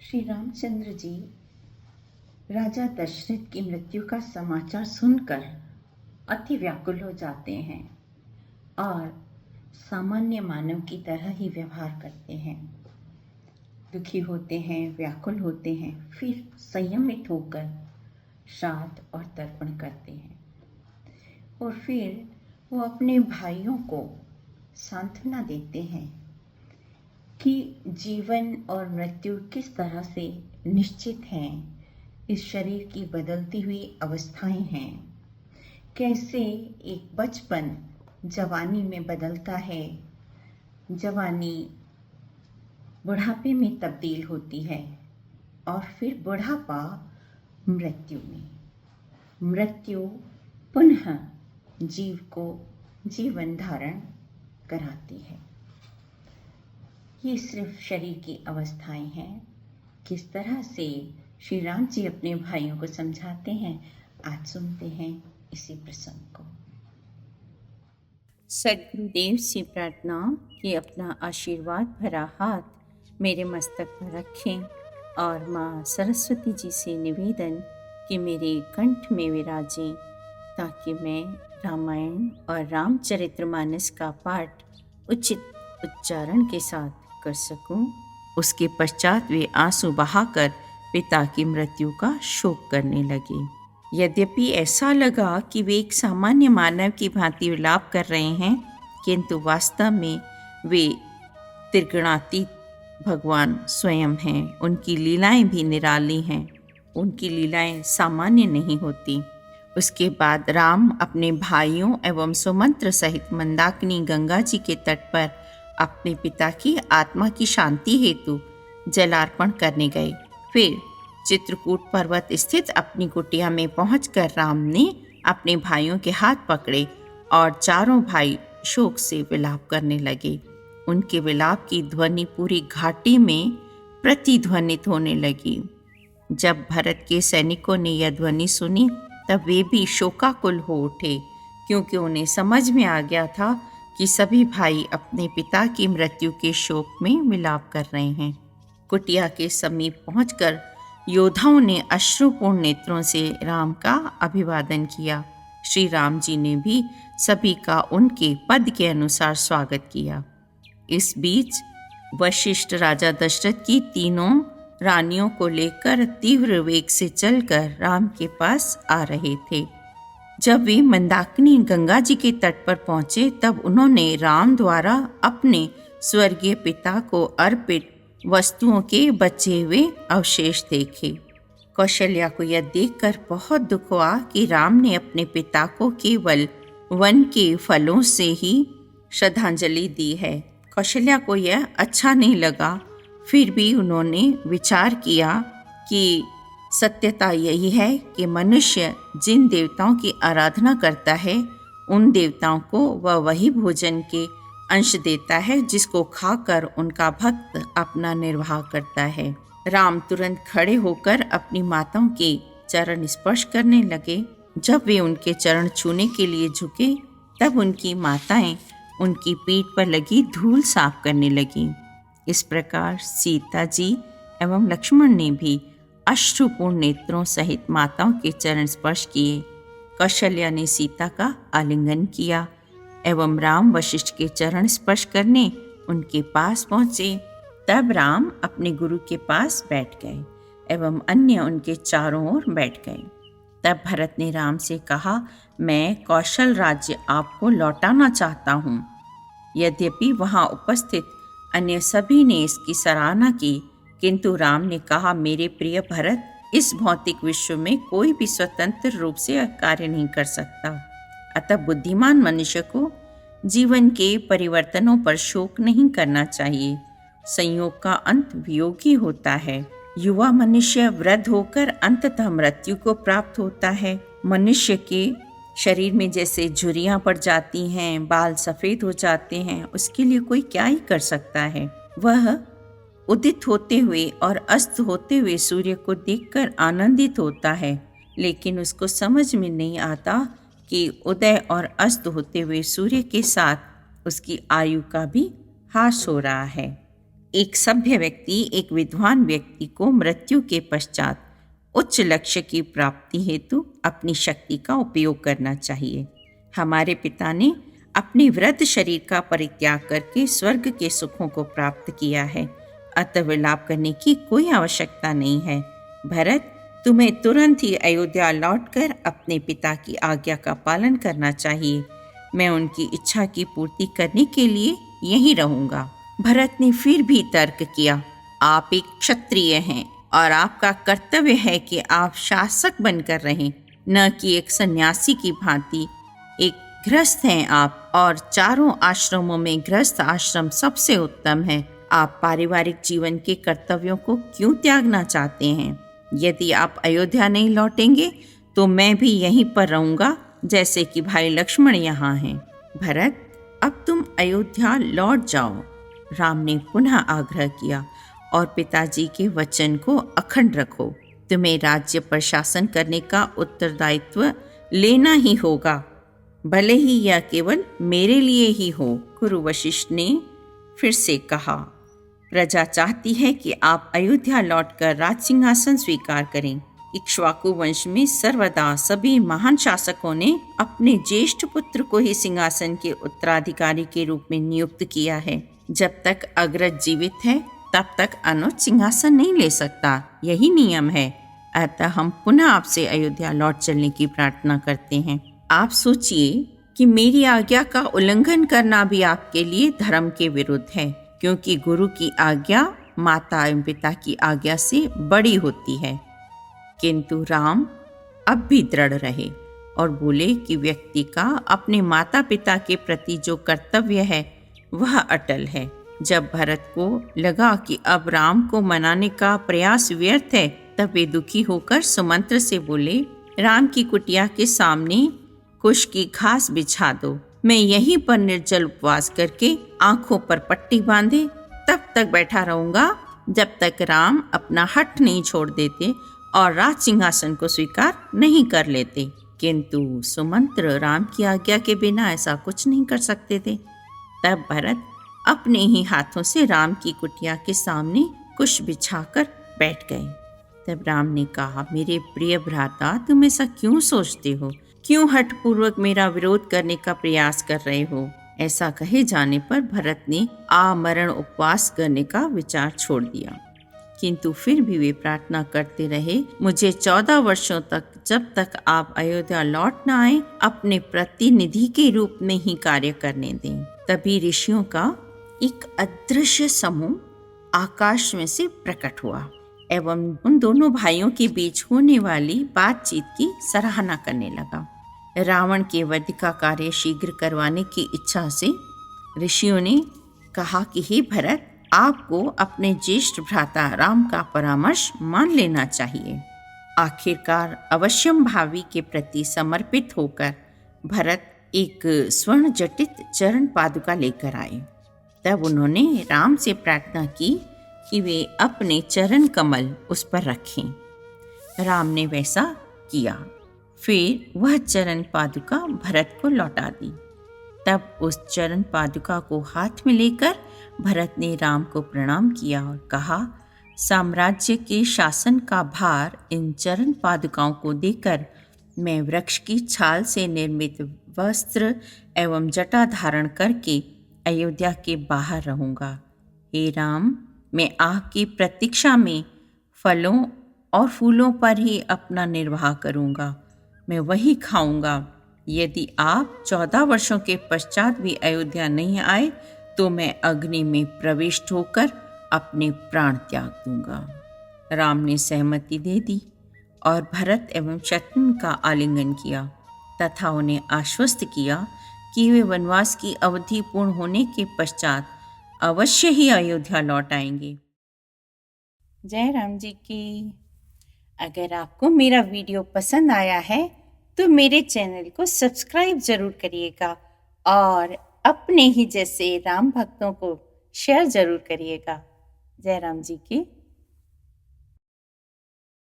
श्री रामचंद्र जी राजा दशरथ की मृत्यु का समाचार सुनकर अति व्याकुल हो जाते हैं और सामान्य मानव की तरह ही व्यवहार करते हैं। दुखी होते हैं, व्याकुल होते हैं, फिर संयमित होकर श्राद्ध और तर्पण करते हैं और फिर वो अपने भाइयों को सांत्वना देते हैं कि जीवन और मृत्यु किस तरह से निश्चित हैं, इस शरीर की बदलती हुई अवस्थाएं हैं, कैसे एक बचपन जवानी में बदलता है, जवानी बुढ़ापे में तब्दील होती है और फिर बुढ़ापा मृत्यु में, मृत्यु पुनः जीव को जीवन धारण कराती है। ये सिर्फ शरीर की अवस्थाएं हैं। किस तरह से श्री राम जी अपने भाइयों को समझाते हैं, आज सुनते हैं इसी प्रसंग को। सद्गुरुदेव से प्रार्थना कि अपना आशीर्वाद भरा हाथ मेरे मस्तक पर रखें और माँ सरस्वती जी से निवेदन कि मेरे कंठ में विराजें ताकि मैं रामायण और रामचरितमानस का पाठ उचित उच्चारण के साथ कर सकूं। उसके पश्चात वे आंसू बहाकर पिता की मृत्यु का शोक करने लगे। यद्यपि ऐसा लगा कि वे एक सामान्य मानव की भांति विलाप कर रहे हैं, किंतु वास्तव में वे त्रिगुणातीत भगवान स्वयं हैं। उनकी लीलाएं भी निराली हैं। उनकी लीलाएं सामान्य नहीं होती। उसके बाद राम अपने भाइयों एवं सुमंत्र सहित मंदाकिनी गंगा जी के तट पर अपने पिता की आत्मा की शांति हेतु जलार्पण करने गए। फिर चित्रकूट पर्वत स्थित अपनी कुटिया में पहुंचकर राम ने अपने भाइयों के हाथ पकड़े और चारों भाई शोक से विलाप करने लगे। उनके विलाप की ध्वनि पूरी घाटी में प्रतिध्वनित होने लगी। जब भरत के सैनिकों ने यह ध्वनि सुनी तब वे भी शोकाकुल हो उठे, क्योंकि उन्हें समझ में आ गया था कि सभी भाई अपने पिता की मृत्यु के शोक में विलाप कर रहे हैं। कुटिया के समीप पहुंचकर योद्धाओं ने अश्रुपूर्ण नेत्रों से राम का अभिवादन किया। श्री राम जी ने भी सभी का उनके पद के अनुसार स्वागत किया। इस बीच वशिष्ठ राजा दशरथ की तीनों रानियों को लेकर तीव्र वेग से चलकर राम के पास आ रहे थे। जब वे मंदाकिनी गंगा जी के तट पर पहुंचे तब उन्होंने राम द्वारा अपने स्वर्गीय पिता को अर्पित वस्तुओं के बचे हुए अवशेष देखे। कौशल्या को यह देखकर बहुत दुख हुआ कि राम ने अपने पिता को केवल वन के फलों से ही श्रद्धांजलि दी है। कौशल्या को यह अच्छा नहीं लगा। फिर भी उन्होंने विचार किया कि सत्यता यही है कि मनुष्य जिन देवताओं की आराधना करता है उन देवताओं को वह वही भोजन के अंश देता है जिसको खाकर उनका भक्त अपना निर्वाह करता है। राम तुरंत खड़े होकर अपनी माताओं के चरण स्पर्श करने लगे। जब वे उनके चरण छूने के लिए झुके तब उनकी माताएं उनकी पीठ पर लगी धूल साफ करने लगीं। इस प्रकार सीता जी एवं लक्ष्मण ने भी अश्रुपूर्ण नेत्रों सहित माताओं के चरण स्पर्श किए। कौशल्या ने सीता का आलिंगन किया एवं राम वशिष्ठ के चरण स्पर्श करने उनके पास पहुँचे। तब राम अपने गुरु के पास बैठ गए एवं अन्य उनके चारों ओर बैठ गए। तब भरत ने राम से कहा, मैं कौशल राज्य आपको लौटाना चाहता हूँ। यद्यपि वहाँ उपस्थित अन्य सभी ने इसकी सराहना की, किंतु राम ने कहा, मेरे प्रिय भरत, इस भौतिक विश्व में कोई भी स्वतंत्र रूप से कार्य नहीं कर सकता। अतः बुद्धिमान मनुष्य को जीवन के परिवर्तनों पर शोक नहीं करना चाहिए। संयोग का अंत वियोग ही होता है। युवा मनुष्य वृद्ध होकर अंततः मृत्यु को प्राप्त होता है। मनुष्य के शरीर में जैसे झुर्रियां पड़ जाती हैं, बाल सफ़ेद हो जाते हैं, उसके लिए कोई क्या ही कर सकता है। वह उदित होते हुए और अस्त होते हुए सूर्य को देखकर आनंदित होता है, लेकिन उसको समझ में नहीं आता कि उदय और अस्त होते हुए सूर्य के साथ उसकी आयु का भी ह्रास हो रहा है। एक सभ्य व्यक्ति एक विद्वान व्यक्ति को मृत्यु के पश्चात उच्च लक्ष्य की प्राप्ति हेतु अपनी शक्ति का उपयोग करना चाहिए। हमारे पिता ने अपने वृद्ध शरीर का परित्याग करके स्वर्ग के सुखों को प्राप्त किया है, अतः विलाप करने की कोई आवश्यकता नहीं है। भरत, तुम्हें तुरंत ही अयोध्या लौटकर अपने पिता की आज्ञा का पालन करना चाहिए। मैं उनकी इच्छा की पूर्ति करने के लिए यहीं रहूंगा। भरत ने फिर भी तर्क किया, आप एक क्षत्रिय हैं और आपका कर्तव्य है कि आप शासक बनकर रहें, न कि एक सन्यासी की भांति। एक गृहस्थ हैं आप, और चारों आश्रमों में गृहस्थ आश्रम सबसे उत्तम है। आप पारिवारिक जीवन के कर्तव्यों को क्यों त्यागना चाहते हैं? यदि आप अयोध्या नहीं लौटेंगे तो मैं भी यहीं पर रहूंगा, जैसे कि भाई लक्ष्मण यहाँ हैं। भरत, अब तुम अयोध्या लौट जाओ, राम ने पुनः आग्रह किया, और पिताजी के वचन को अखंड रखो। तुम्हें राज्य पर शासन करने का उत्तरदायित्व लेना ही होगा, भले ही यह केवल मेरे लिए ही हो। गुरु वशिष्ठ ने फिर से कहा, प्रजा चाहती है कि आप अयोध्या लौटकर राज सिंहासन स्वीकार करें। इक्ष्वाकु वंश में सर्वदा सभी महान शासकों ने अपने ज्येष्ठ पुत्र को ही सिंहासन के उत्तराधिकारी के रूप में नियुक्त किया है। जब तक अग्रज जीवित है तब तक अनुज सिंहासन नहीं ले सकता, यही नियम है। अतः हम पुनः आपसे अयोध्या लौट चलने की प्रार्थना करते हैं। आप सोचिए कि मेरी आज्ञा का उल्लंघन करना भी आपके लिए धर्म के विरुद्ध है, क्योंकि गुरु की आज्ञा माता एवं पिता की आज्ञा से बड़ी होती है। किंतु राम अब भी दृढ़ रहे और बोले कि व्यक्ति का अपने माता पिता के प्रति जो कर्तव्य है वह अटल है। जब भरत को लगा कि अब राम को मनाने का प्रयास व्यर्थ है, तब वे दुखी होकर सुमंत्र से बोले, राम की कुटिया के सामने कुश की घास बिछा दो। मैं यहीं पर निर्जल उपवास करके आंखों पर पट्टी बांधे तब तक बैठा रहूंगा जब तक राम अपना हठ नहीं छोड़ देते और राज सिंहासन को स्वीकार नहीं कर लेते। किंतु सुमंत्र राम की आज्ञा के बिना ऐसा कुछ नहीं कर सकते थे। तब भरत अपने ही हाथों से राम की कुटिया के सामने कुश बिछाकर बैठ गए। तब राम ने कहा, मेरे प्रिय भ्राता, तुम ऐसा क्यों सोचते हो? क्यों हठपूर्वक मेरा विरोध करने का प्रयास कर रहे हो? ऐसा कहे जाने पर भरत ने आमरण उपवास करने का विचार छोड़ दिया, किंतु फिर भी वे प्रार्थना करते रहे, मुझे 14 वर्षों तक, जब तक आप अयोध्या लौट न आए, अपने प्रतिनिधि के रूप में ही कार्य करने दें। तभी ऋषियों का एक अदृश्य समूह आकाश में से प्रकट हुआ एवं उन दोनों भाइयों के बीच होने वाली बातचीत की सराहना करने लगा। रावण के वध का कार्य शीघ्र करवाने की इच्छा से ऋषियों ने कहा कि हे भरत, आपको अपने ज्येष्ठ भ्राता राम का परामर्श मान लेना चाहिए। आखिरकार अवश्यम भावी के प्रति समर्पित होकर भरत एक स्वर्ण जटित चरण पादुका लेकर आए। तब उन्होंने राम से प्रार्थना की कि वे अपने चरण कमल उस पर रखें। राम ने वैसा किया। फिर वह चरण पादुका भरत को लौटा दी। तब उस चरण पादुका को हाथ में लेकर भरत ने राम को प्रणाम किया और कहा, साम्राज्य के शासन का भार इन चरण पादुकाओं को देकर मैं वृक्ष की छाल से निर्मित वस्त्र एवं जटा धारण करके अयोध्या के बाहर रहूंगा। हे राम, मैं आपकी प्रतीक्षा में फलों और फूलों पर ही अपना निर्वाह करूंगा। मैं वही खाऊंगा। यदि आप 14 वर्षों के पश्चात भी अयोध्या नहीं आए तो मैं अग्नि में प्रविष्ट होकर अपने प्राण त्याग दूंगा। राम ने सहमति दे दी और भरत एवं शत्रुघ्न का आलिंगन किया तथा उन्हें आश्वस्त किया कि वे वनवास की अवधि पूर्ण होने के पश्चात अवश्य ही अयोध्या लौट आएंगे। जय राम जी की। अगर आपको मेरा वीडियो पसंद आया है तो मेरे चैनल को सब्सक्राइब जरूर करिएगा और अपने ही जैसे राम भक्तों को शेयर जरूर करिएगा। जय राम जी की।